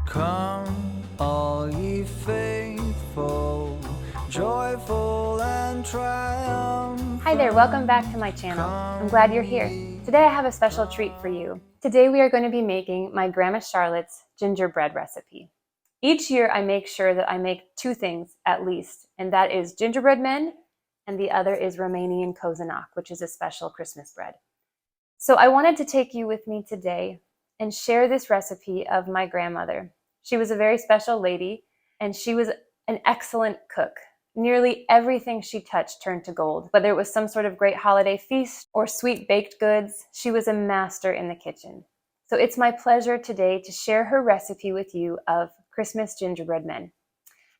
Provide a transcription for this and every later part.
Come, all ye faithful, joyful and triumphant. Hi there, welcome back to my channel. I'm glad you're here. Today I have a special treat for you. Today we are going to be making my Grandma Charlotte's gingerbread recipe. Each year I make sure that I make two things at least, and that is Gingerbread Men, and the other is Romanian Kozanok, which is a special Christmas bread. So I wanted to take you with me today and share this recipe of my grandmother. She was a very special lady, and she was an excellent cook. Nearly everything she touched turned to gold. Whether it was some sort of great holiday feast or sweet baked goods, she was a master in the kitchen. So it's my pleasure today to share her recipe with you of Christmas gingerbread men.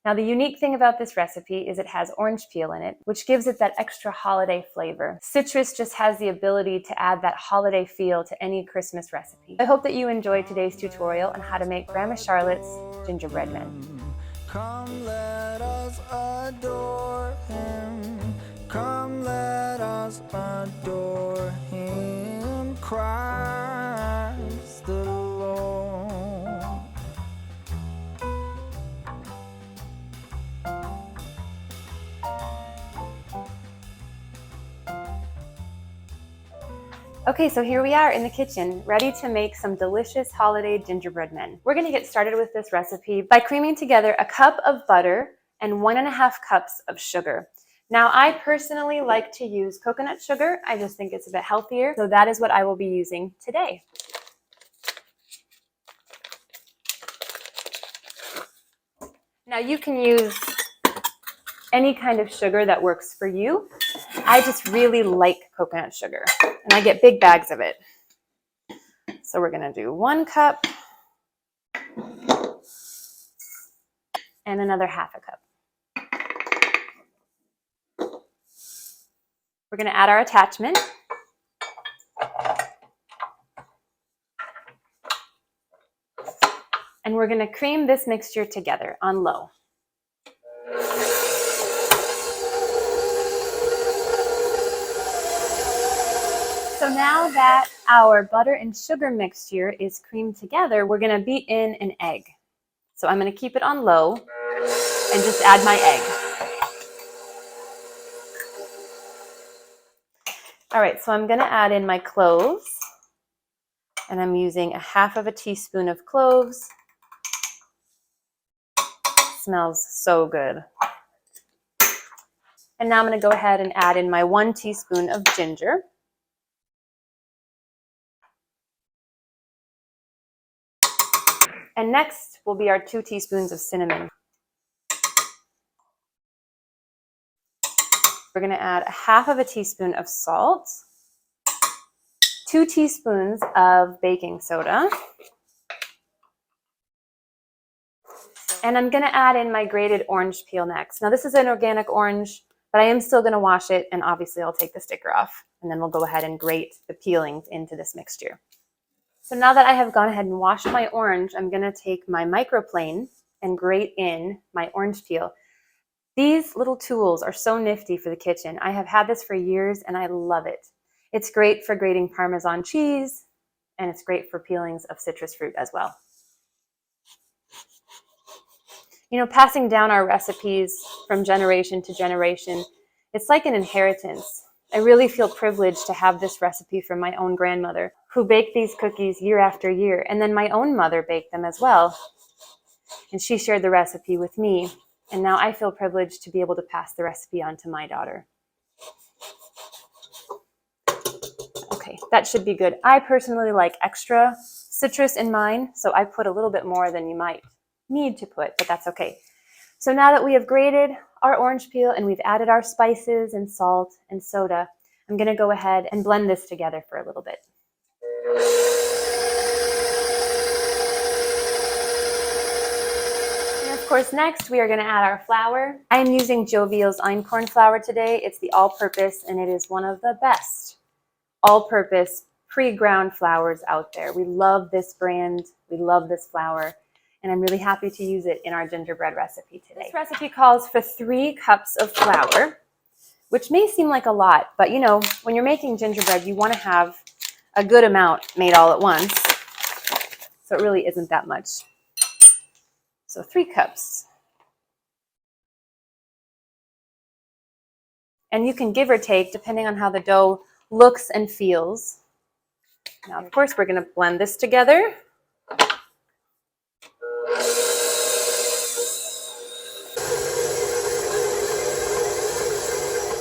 Now, the unique thing about this recipe is it has orange peel in it, which gives it that extra holiday flavor. Citrus just has the ability to add that holiday feel to any Christmas recipe. I hope that you enjoyed today's tutorial on how to make Grandma Charlotte's gingerbread men. Come, let us adore him. Come, let us adore him, Christ the Lord. Okay, so here we are in the kitchen, ready to make some delicious holiday gingerbread men. We're gonna get started with this recipe by creaming together a cup of butter and 1.5 cups of sugar. Now, I personally like to use coconut sugar. I just think it's a bit healthier, so that is what I will be using today. Now, you can use any kind of sugar that works for you. I just really like coconut sugar, and I get big bags of it. So we're gonna do 1 cup and another 1/2 cup. We're gonna add our attachment. And we're gonna cream this mixture together on low. So now that our butter and sugar mixture is creamed together, we're gonna beat in an egg. So I'm gonna keep it on low and just add my egg. All right, so I'm gonna add in my cloves, and I'm using 1/2 teaspoon of cloves. Smells so good. And now I'm gonna go ahead and add in my 1 teaspoon of ginger. And next will be our 2 teaspoons of cinnamon. We're gonna add 1/2 teaspoon of salt, 2 teaspoons of baking soda, and I'm gonna add in my grated orange peel next. Now, this is an organic orange, but I am still gonna wash it, and obviously I'll take the sticker off, and then we'll go ahead and grate the peelings into this mixture. So now that I have gone ahead and washed my orange, I'm gonna take my microplane and grate in my orange peel. These little tools are so nifty for the kitchen. I have had this for years and I love it. It's great for grating Parmesan cheese, and it's great for peelings of citrus fruit as well. You know, passing down our recipes from generation to generation, it's like an inheritance. I really feel privileged to have this recipe from my own grandmother, who baked these cookies year after year, and then my own mother baked them as well. And she shared the recipe with me, and now I feel privileged to be able to pass the recipe on to my daughter. Okay, that should be good. I personally like extra citrus in mine, so I put a little bit more than you might need to put, but that's okay. So now that we have grated our orange peel and we've added our spices and salt and soda, I'm gonna go ahead and blend this together for a little bit. And of course, next we are gonna add our flour. I am using Jovial's einkorn flour today. It's the all-purpose, and it is one of the best all-purpose pre-ground flours out there. We love this brand, we love this flour, and I'm really happy to use it in our gingerbread recipe today. This recipe calls for 3 cups of flour, which may seem like a lot, but you know, when you're making gingerbread, you want to have a good amount made all at once, so it really isn't that much. So 3 cups. And you can give or take depending on how the dough looks and feels. Now, of course, we're going to blend this together.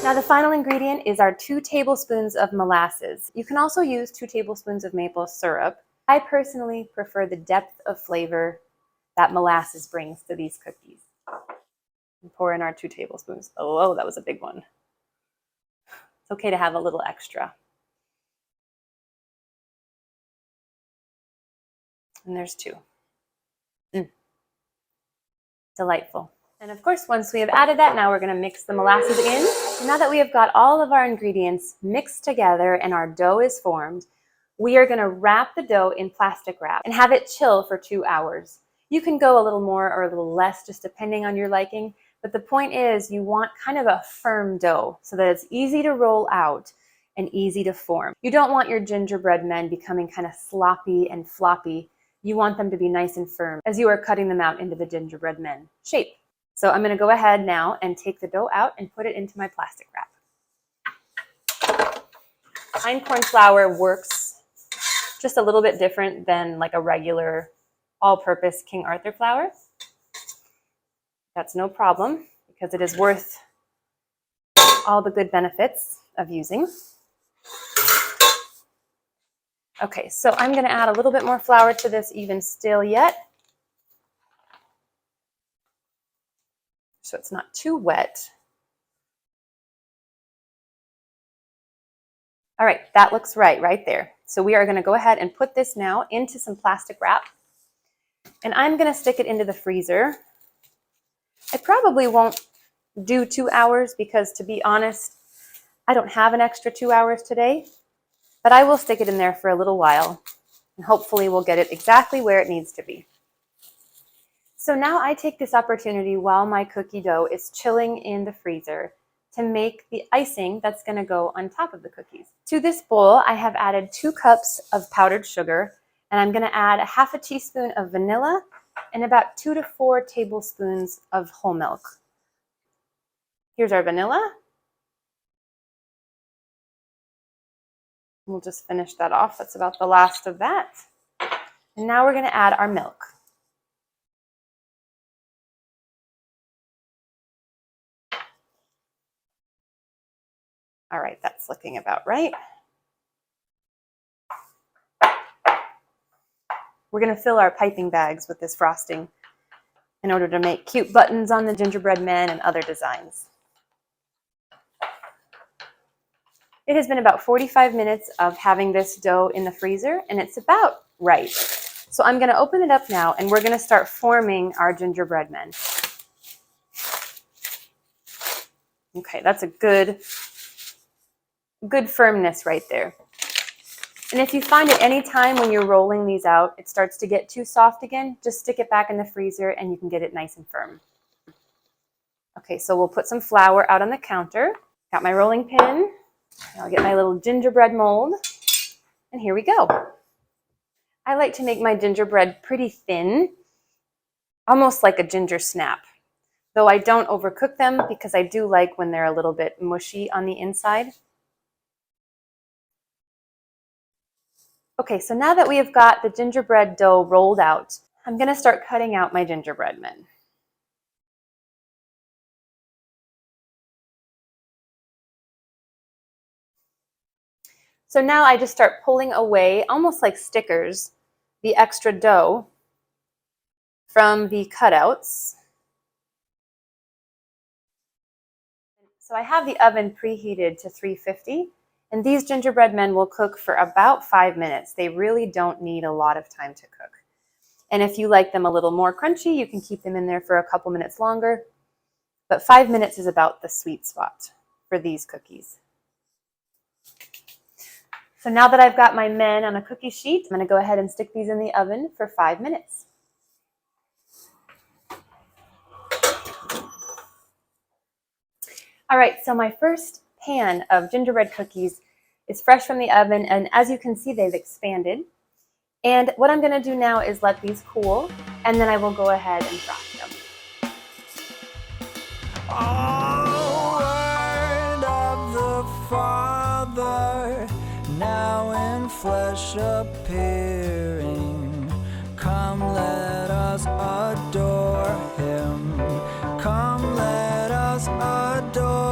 Now, the final ingredient is our 2 tablespoons of molasses. You can also use 2 tablespoons of maple syrup. I personally prefer the depth of flavor that molasses brings to these cookies. And pour in our 2 tablespoons. Oh, that was a big one. It's okay to have a little extra. And there's 2. Delightful. And of course, once we have added that, now we're going to mix the molasses in. So now that we have got all of our ingredients mixed together and our dough is formed, we are going to wrap the dough in plastic wrap and have it chill for 2 hours. You can go a little more or a little less, just depending on your liking. But the point is, you want kind of a firm dough so that it's easy to roll out and easy to form. You don't want your gingerbread men becoming kind of sloppy and floppy. You want them to be nice and firm as you are cutting them out into the gingerbread men shape. So I'm going to go ahead now and take the dough out and put it into my plastic wrap. Einkorn flour works just a little bit different than like a regular all-purpose King Arthur flour. That's no problem because it is worth all the good benefits of using. Okay, so I'm going to add a little bit more flour to this even still yet, so it's not too wet. All right, that looks right there. So we are going to go ahead and put this now into some plastic wrap, and I'm going to stick it into the freezer. I probably won't do 2 hours because, to be honest, I don't have an extra 2 hours today, but I will stick it in there for a little while, and hopefully we'll get it exactly where it needs to be. So now I take this opportunity while my cookie dough is chilling in the freezer to make the icing that's going to go on top of the cookies. To this bowl, I have added 2 cups of powdered sugar, and I'm going to add a half a teaspoon of vanilla and about 2 to 4 tablespoons of whole milk. Here's our vanilla. We'll just finish that off. That's about the last of that. And now we're going to add our milk. All right, that's looking about right. We're going to fill our piping bags with this frosting in order to make cute buttons on the gingerbread men and other designs. It has been about 45 minutes of having this dough in the freezer, and it's about right. So I'm going to open it up now, and we're going to start forming our gingerbread men. Okay, that's a good firmness right there. And if you find at any time when you're rolling these out, it starts to get too soft again, just stick it back in the freezer and you can get it nice and firm. Okay, so we'll put some flour out on the counter. Got my rolling pin. I'll get my little gingerbread mold, and here we go. I like to make my gingerbread pretty thin, almost like a ginger snap, though I don't overcook them because I do like when they're a little bit mushy on the inside. Okay, so now that we have got the gingerbread dough rolled out, I'm going to start cutting out my gingerbread men. So now I just start pulling away, almost like stickers, the extra dough from the cutouts. So I have the oven preheated to 350, and these gingerbread men will cook for about 5 minutes. They really don't need a lot of time to cook. And if you like them a little more crunchy, you can keep them in there for a couple minutes longer. But 5 minutes is about the sweet spot for these cookies. So now that I've got my men on a cookie sheet, I'm going to go ahead and stick these in the oven for 5 minutes. All right, so my first pan of gingerbread cookies is fresh from the oven, and as you can see, they've expanded. And what I'm going to do now is let these cool and then I will go ahead and frost them. Oh, word of the Father, now in flesh appearing. Come, let us adore him. Come, let us adore